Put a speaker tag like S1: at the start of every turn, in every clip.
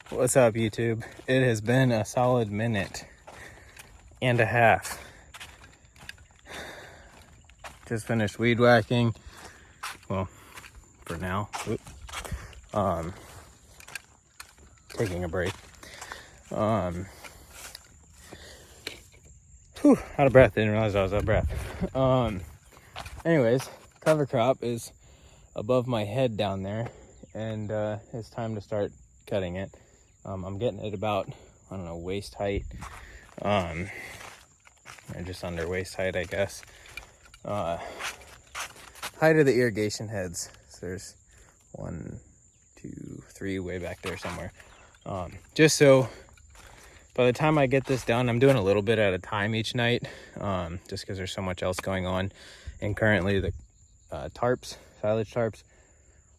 S1: What's up, YouTube? It has been a solid minute and a half. Just finished weed whacking. Well, for now. Taking a break. Out of breath. Didn't realize I was out of breath. Anyways, cover crop is above my head down there, and it's time to start cutting it. I'm getting it about, I don't know, waist height, or just under waist height, I guess. Height of the irrigation heads. So there's 1, 2, 3 way back there somewhere. Just so by the time I get this done, I'm doing a little bit at a time each night, just because there's so much else going on. And currently the silage tarps,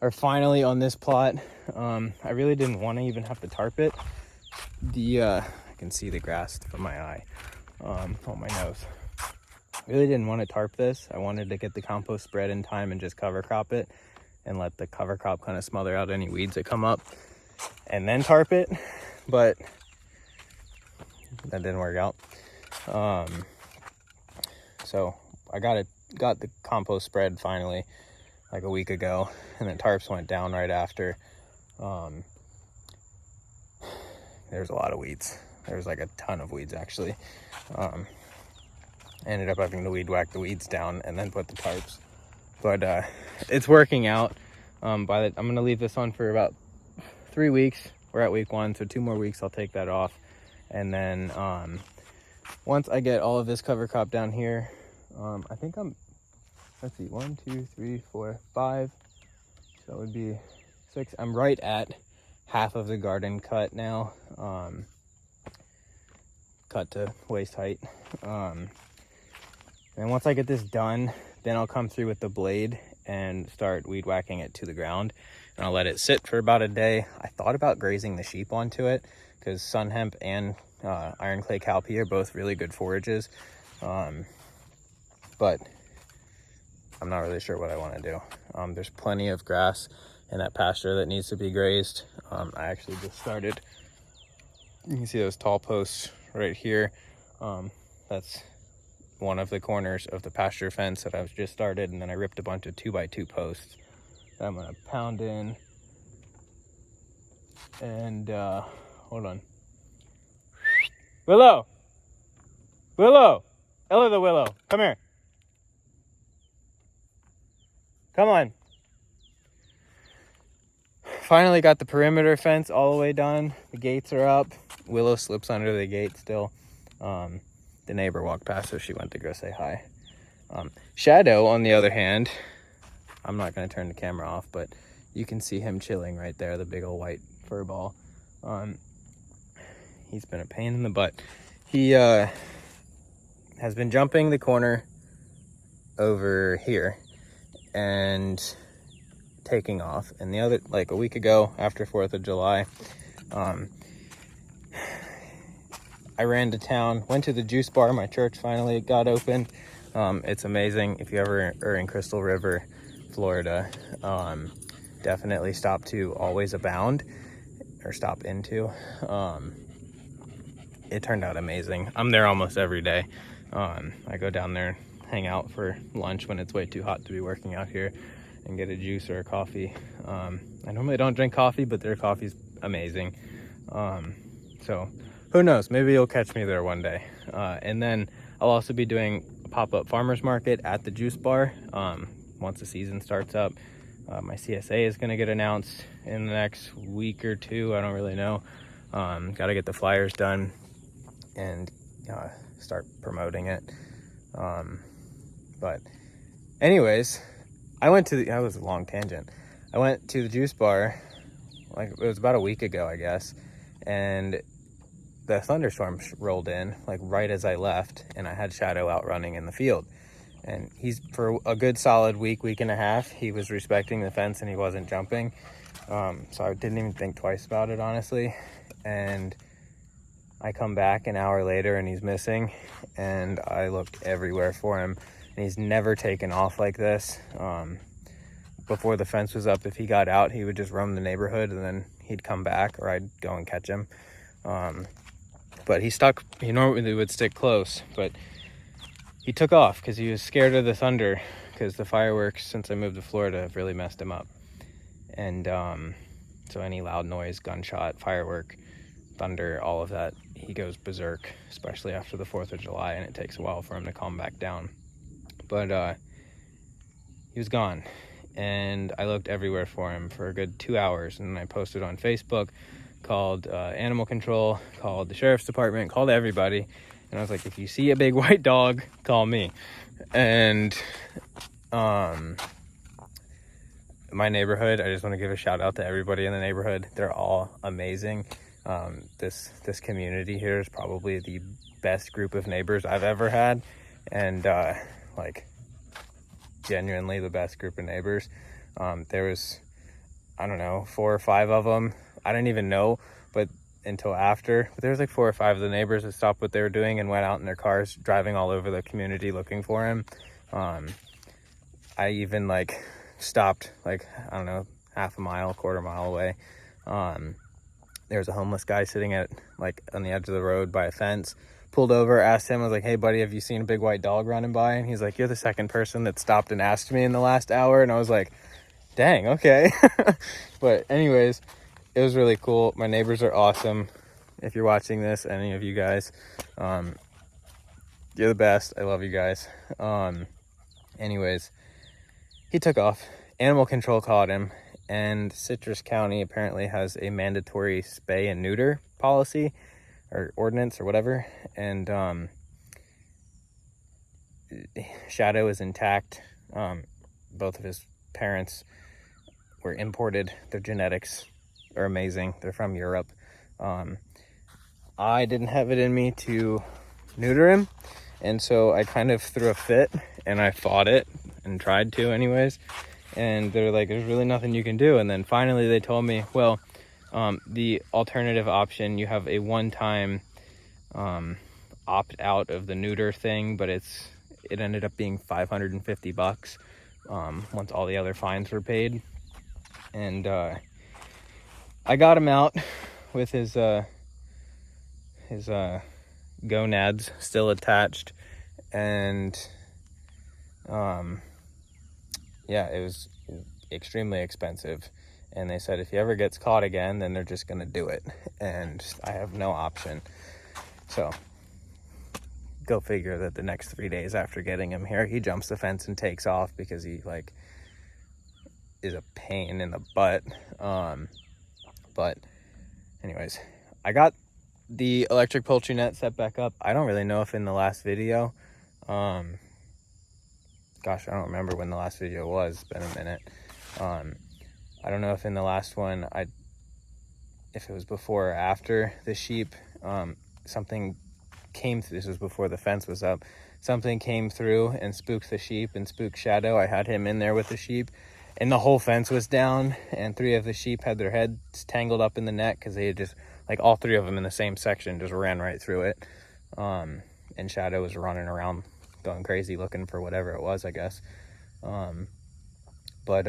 S1: are finally on this plot. I really didn't want to even have to tarp it. I can see the grass from my eye, on my nose. I really didn't want to tarp this. I wanted to get the compost spread in time and just cover crop it and let the cover crop kind of smother out any weeds that come up and then tarp it, but that didn't work out. So I got the compost spread finally like a week ago, and the tarps went down right after. There's a lot of weeds. There's like a ton of weeds actually. Ended up having to weed whack the weeds down and then put the tarps, but it's working out. I'm gonna leave this on for about 3 weeks. We're at week 1, so 2 more weeks I'll take that off, and then once I get all of this cover crop down here, I think let's see, 1, 2, 3, 4, 5. So it would be 6. I'm right at half of the garden cut now. Cut to waist height. And once I get this done, then I'll come through with the blade and start weed whacking it to the ground. And I'll let it sit for about a day. I thought about grazing the sheep onto it, because sun hemp and iron clay cowpea are both really good forages. But I'm not really sure what I want to do. There's plenty of grass in that pasture that needs to be grazed. I actually just started. You can see those tall posts right here. That's one of the corners of the pasture fence that I've just started, and then I ripped a bunch of 2x2 posts that I'm gonna pound in. And hold on. Willow, Ella the Willow, come here. Come on. Finally got the perimeter fence all the way done. The gates are up. Willow slips under the gate still. The neighbor walked past, so she went to go say hi. Shadow, on the other hand, I'm not going to turn the camera off, but you can see him chilling right there, the big old white fur ball. He's been a pain in the butt. He has been jumping the corner over here and taking off. And the other, like a week ago, after 4th of July, I ran to town, went to the juice bar. My church finally got open. It's amazing. If you ever are in Crystal River, Florida, definitely stop to Always Abound, or stop into. It turned out amazing. I'm there almost every day. I go down there, hang out for lunch when it's way too hot to be working out here, and get a juice or a coffee. I normally don't drink coffee, but their coffee's amazing. So who knows, maybe you'll catch me there one day. And then I'll also be doing a pop-up farmers market at the juice bar once the season starts up. My CSA is going to get announced in the next week or 2. I don't really know. Got to get the flyers done and start promoting it. But anyways, that was a long tangent. I went to the juice bar, like it was about a week ago, I guess, and the thunderstorm rolled in like right as I left, and I had Shadow out running in the field. And he's, for a good solid week and a half, he was respecting the fence and he wasn't jumping. So I didn't even think twice about it, honestly. And I come back an hour later and he's missing, and I looked everywhere for him, and he's never taken off like this. before the fence was up, if he got out, he would just roam the neighborhood and then he'd come back, or I'd go and catch him. But he normally would stick close, but he took off because he was scared of the thunder, because the fireworks, since I moved to Florida, have really messed him up. And so any loud noise, gunshot, firework, thunder, all of that, he goes berserk, especially after the 4th of July, and it takes a while for him to calm back down. But he was gone, and I looked everywhere for him for a good 2 hours, and I posted on Facebook, called animal control, called the sheriff's department, called everybody, and I was like, if you see a big white dog, call me. And my neighborhood, I just want to give a shout out to everybody in the neighborhood. They're all amazing. This community here is probably the best group of neighbors I've ever had, and like genuinely the best group of neighbors. There was, I don't know, 4 or 5 of them. I didn't even know, but until after, but there was like 4 or 5 of the neighbors that stopped what they were doing and went out in their cars, driving all over the community looking for him. I even like stopped, like, I don't know, half a mile, quarter mile away. There was a homeless guy sitting at like on the edge of the road by a fence. Pulled over, asked him, I was like, hey buddy, have you seen a big white dog running by? And he's like, you're the second person that stopped and asked me in the last hour. And I was like, dang, okay. But anyways, it was really cool. My neighbors are awesome. If you're watching this, any of you guys, you're the best. I love you guys. Anyways, he took off. Animal control caught him, and Citrus County apparently has a mandatory spay and neuter policy or ordinance or whatever. And Shadow is intact. Both of his parents were imported. Their genetics are amazing. They're from Europe. I didn't have it in me to neuter him, and so I kind of threw a fit and I fought it and tried to anyways, and they're like, there's really nothing you can do. And then finally they told me, well, the alternative option, you have a one-time opt out of the neuter thing, but it ended up being $550 once all the other fines were paid. And I got him out with his gonads still attached, and yeah, it was extremely expensive. And they said if he ever gets caught again, then they're just gonna do it, and I have no option. So go figure that the next 3 days after getting him here, he jumps the fence and takes off because he like is a pain in the butt. But anyways, I got the electric poultry net set back up. I don't really know if in the last video, gosh, I don't remember when the last video was. It's been a minute. I don't know if in the last one, if it was before or after the sheep, something came through. This was before the fence was up. Something came through and spooked the sheep and spooked Shadow. I had him in there with the sheep, and the whole fence was down, and 3 of the sheep had their heads tangled up in the net because they had just, like, all 3 of them in the same section just ran right through it. And Shadow was running around going crazy looking for whatever it was, I guess. But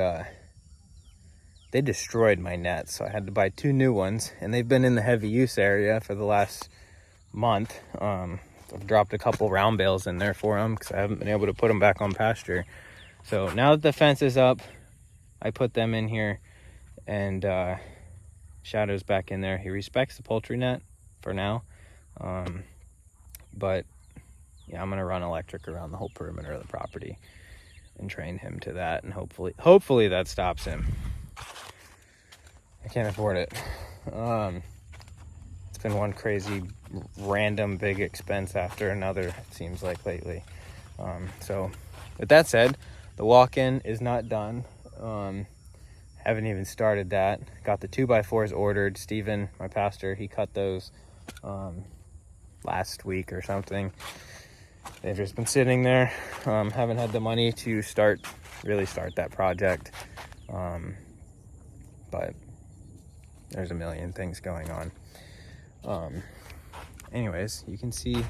S1: they destroyed my nets, so I had to buy 2 new ones, and they've been in the heavy use area for the last month. I've dropped a couple round bales in there for them because I haven't been able to put them back on pasture. So now that the fence is up, I put them in here, and Shadow's back in there. He respects the poultry net for now, but yeah, I'm gonna run electric around the whole perimeter of the property and train him to that, and hopefully that stops him. I can't afford it. It's been one crazy random big expense after another, it seems like, lately. So with that said, the walk-in is not done. Haven't even started that. Got the 2x4s ordered. Steven, my pastor, he cut those last week or something. They've just been sitting there. Haven't had the money to really start that project. But there's a million things going on. Anyways, you can see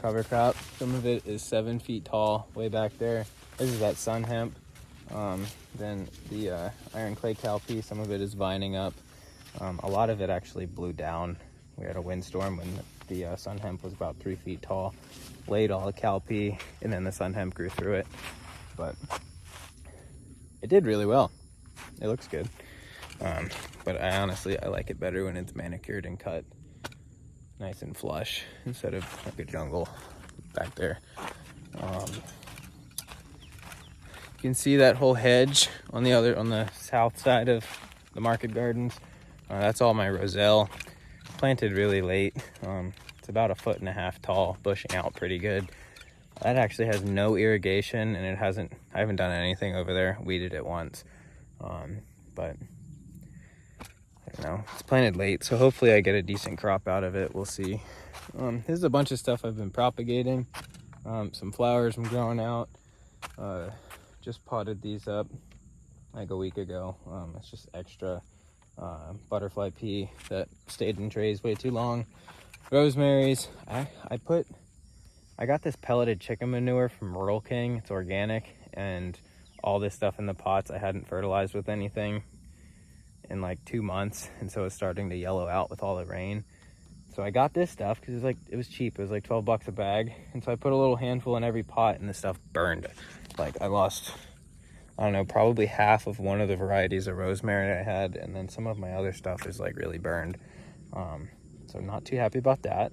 S1: cover crop. Some of it is 7 feet tall way back there. This is that sun hemp. Then the iron clay cowpea, some of it is vining up. A lot of it actually blew down. We had a windstorm when the sun hemp was about 3 feet tall, laid all the cowpea, and then the sun hemp grew through it. But it did really well. It looks good. But I like it better when it's manicured and cut nice and flush instead of like a jungle back there. You can see that whole hedge on the south side of the market gardens. That's all my roselle, planted really late. It's about 1.5 feet tall, bushing out pretty good. That actually has no irrigation, and I haven't done anything over there. Weeded it once, but I don't know. It's planted late, so hopefully I get a decent crop out of it. We'll see. This is a bunch of stuff I've been propagating. Some flowers I'm growing out. Just potted these up like a week ago. It's just extra butterfly pea that stayed in trays way too long. Rosemary's. I got this pelleted chicken manure from Rural King. It's organic, and all this stuff in the pots I hadn't fertilized with anything in like 2 months, and so it's starting to yellow out with all the rain. So I got this stuff because it was cheap. It was like $12 a bag, and so I put a little handful in every pot, and the stuff burned. Like I lost, I don't know, probably half of one of the varieties of rosemary I had, and then some of my other stuff is like really burned. So not too happy about that.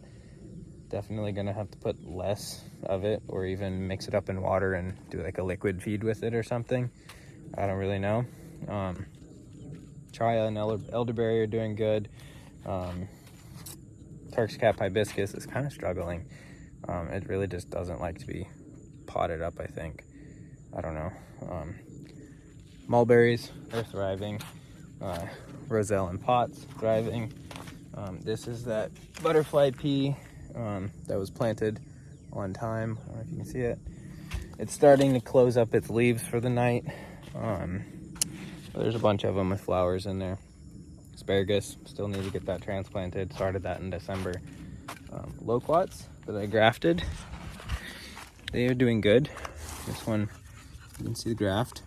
S1: Definitely gonna have to put less of it, or even mix it up in water and do like a liquid feed with it or something. I don't really know. Chaya and elderberry are doing good. Turk's cap hibiscus is kind of struggling. It really just doesn't like to be potted up, I think. I don't know. Mulberries, they're thriving. Roselle in pots, thriving. This is that butterfly pea that was planted on time. I don't know if you can see it. It's starting to close up its leaves for the night. There's a bunch of them with flowers in there. Asparagus, still need to get that transplanted. Started that in December. Loquats that I grafted, they are doing good. This one, you can see the graft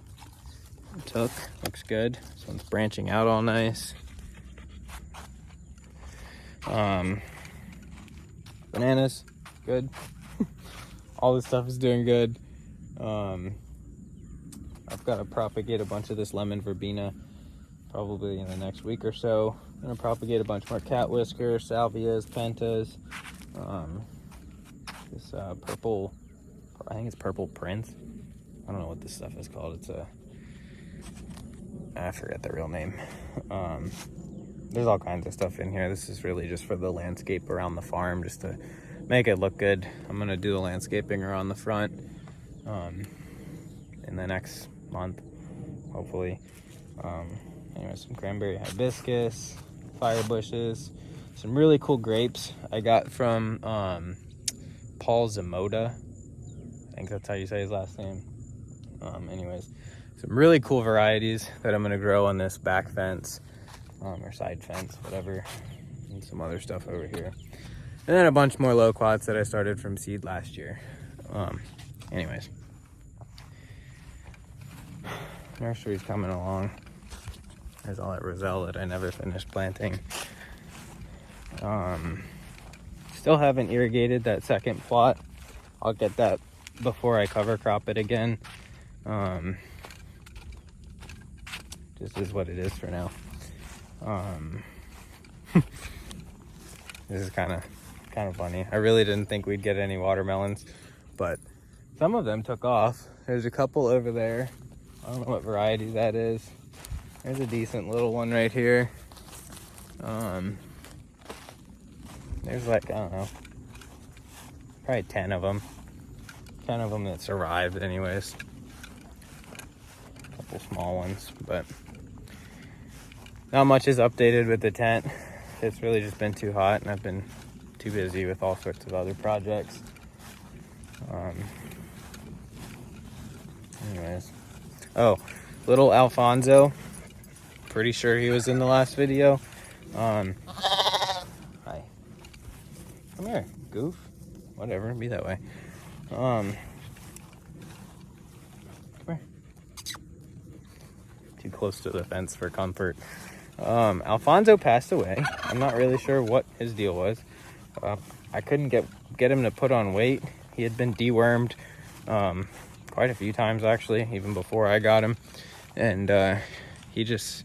S1: it took, looks good. This one's branching out all nice. Bananas, good. All this stuff is doing good. I've got to propagate a bunch of this lemon verbena probably in the next week or so. I'm gonna propagate a bunch more cat whisker, salvias, pentas. This purple, I think it's purple prince. I don't know what this stuff is called. I forget the real name. There's all kinds of stuff in here. This is really just for the landscape around the farm, just to make it look good. I'm gonna do the landscaping around the front in the next month, hopefully. Anyway, some cranberry hibiscus, fire bushes, some really cool grapes I got from Paul Zamoda. I think that's how you say his last name. Anyways, some really cool varieties that I'm gonna grow on this back fence, or side fence, whatever, and some other stuff over here. And then a bunch more loquats that I started from seed last year. Anyways, nursery's coming along. There's all that roselle that I never finished planting. Still haven't irrigated that second plot. I'll get that before I cover crop it again. Just is what it is for now. This is kind of funny. I really didn't think we'd get any watermelons, but some of them took off. There's a couple over there. I don't know what variety that is. There's a decent little one right here. There's like, I don't know, probably 10 of them. 10 of them that survived anyways. A couple small ones, but not much is updated with the tent. It's really just been too hot, and I've been too busy with all sorts of other projects. Anyways. Oh, little Alfonso. Pretty sure he was in the last video. Hi. Come here, goof. Whatever, be that way. Come here. too close to the fence for comfort. Alfonso passed away. I'm not really sure what his deal was. I couldn't get him to put on weight. He had been dewormed quite a few times, actually, even before I got him. And he just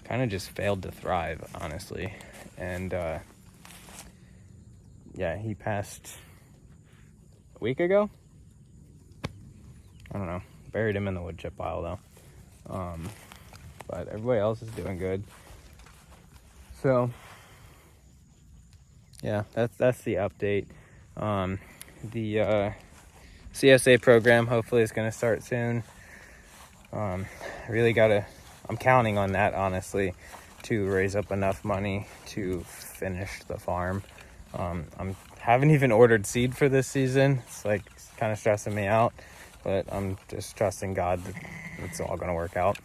S1: kind of just failed to thrive, honestly. And yeah, he passed a week ago. I don't know. Buried him in the wood chip pile, though. But everybody else is doing good. So yeah, that's the update. The CSA program hopefully is going to start soon. I'm counting on that, honestly, to raise up enough money to finish the farm. I haven't even ordered seed for this season. It's like kind of stressing me out, but I'm just trusting God that it's all going to work out.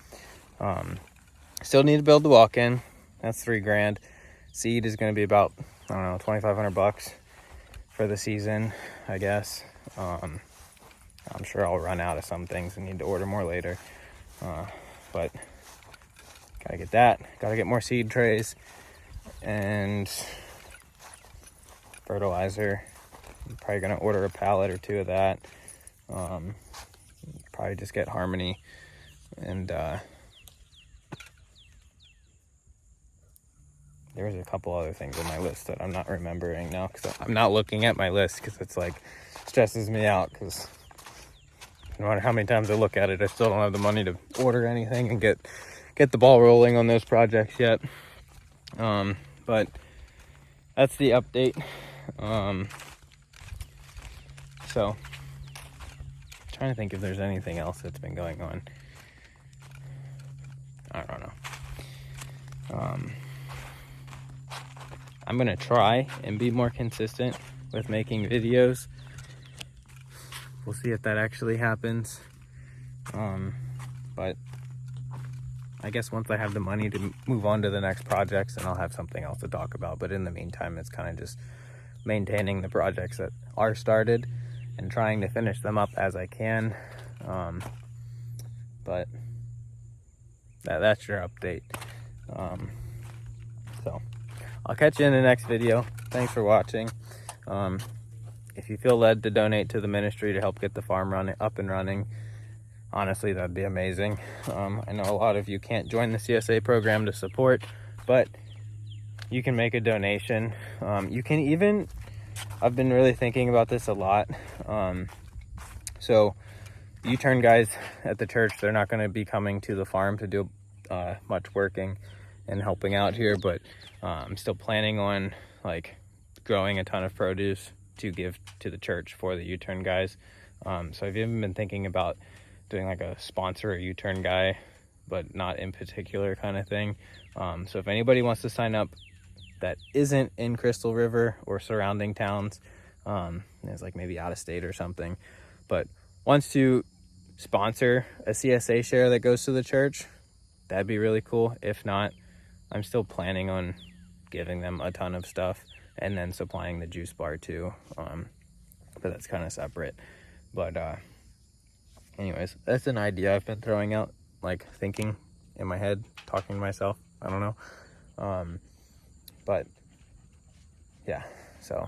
S1: Still need to build the walk-in. That's $3,000. Seed is going to be about, I don't know, $2,500 for the season, I guess. I'm sure I'll run out of some things and need to order more later. But gotta get that. Gotta get more seed trays and fertilizer. I'm probably gonna order a pallet or two of that. Probably just get Harmony and there's a couple other things on my list that I'm not remembering now because I'm not looking at my list because it's like stresses me out because no matter how many times I look at it, I still don't have the money to order anything and get the ball rolling on those projects yet. But that's the update. So trying to think if there's anything else that's been going on. I don't know. I'm going to try and be more consistent with making videos. We'll see if that actually happens. But I guess once I have the money to move on to the next projects, then I'll have something else to talk about. But in the meantime, it's kind of just maintaining the projects that are started and trying to finish them up as I can. But that's your update. So I'll catch you in the next video. Thanks for watching. If you feel led to donate to the ministry to help get the farm up and running, honestly, that'd be amazing. I know a lot of you can't join the CSA program to support, but you can make a donation. You can even, I've been really thinking about this a lot. So U-turn guys at the church, they're not going to be coming to the farm to do much working and helping out here, but I'm still planning on like growing a ton of produce to give to the church for the U-turn guys. So I've even been thinking about doing like a sponsor a U-turn guy, but not in particular kind of thing. So if anybody wants to sign up that isn't in Crystal River or surrounding towns, it's like maybe out of state or something, but wants to sponsor a CSA share that goes to the church, that'd be really cool. If not, I'm still planning on giving them a ton of stuff and then supplying the juice bar too. But that's kind of separate. But anyways, that's an idea I've been throwing out, like thinking in my head, talking to myself. I don't know. But yeah, so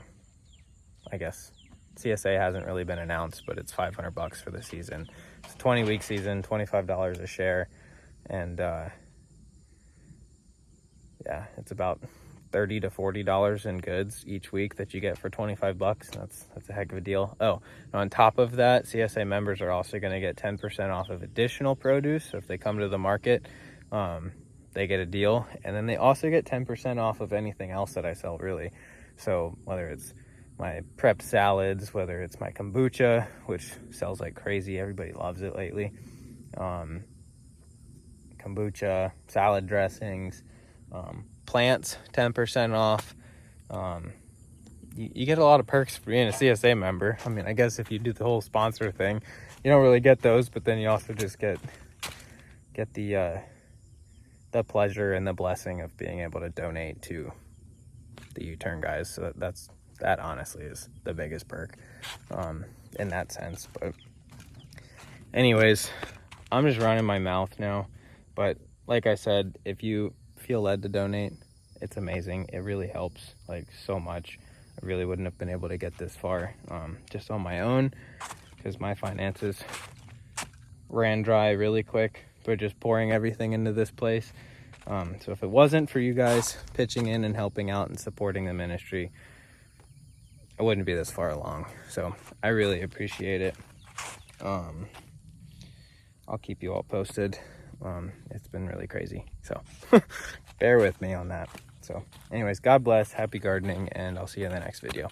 S1: I guess CSA hasn't really been announced, but it's $500 for the season. It's a 20-week season, $25 a share. And yeah, it's about $30 to $40 in goods each week that you get for $25. That's a heck of a deal. Oh, and on top of that, CSA members are also going to get 10% off of additional produce. So if they come to the market, they get a deal. And then they also get 10% off of anything else that I sell, really. So whether it's my prepped salads, whether it's my kombucha, which sells like crazy, everybody loves it lately. Kombucha, salad dressings, plants, 10% off. You get a lot of perks for being a CSA member. I mean, I guess if you do the whole sponsor thing, you don't really get those, but then you also just get the pleasure and the blessing of being able to donate to the U-turn guys. So that honestly is the biggest perk in that sense. But anyways, I'm just running my mouth now. But like I said, if you feel led to donate, it's amazing. It really helps, like, so much. I really wouldn't have been able to get this far just on my own, because my finances ran dry really quick by just pouring everything into this place. So if it wasn't for you guys pitching in and helping out and supporting the ministry, I wouldn't be this far along. So I really appreciate it. I'll keep you all posted. It's been really crazy, so bear with me on that. So anyways, God bless, happy gardening, and I'll see you in the next video.